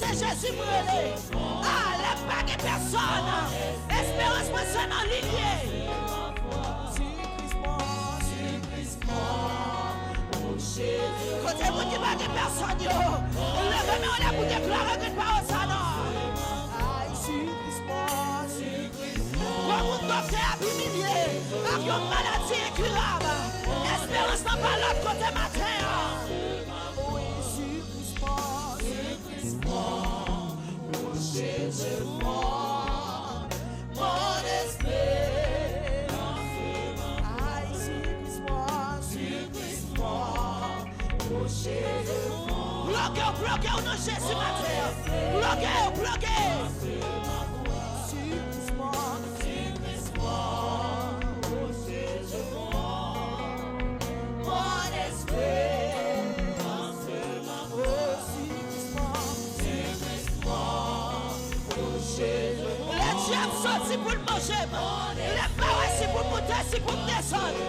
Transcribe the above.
c'est Jésus brûlé. Ah, les pas de personne. Espérance moi c'est dans l'île. Côté vous qui pas de personne, levez-moi là pour déclarer que pas ça non. Pour vous docteur humilié, avec une maladie incurable. Espérance n'a pas l'autre côté matin. Bloquez au nom de Jésus matin. Bloquez. Les diables sont ici pour le manger. Les parois ici pour monter, ici pour descendre.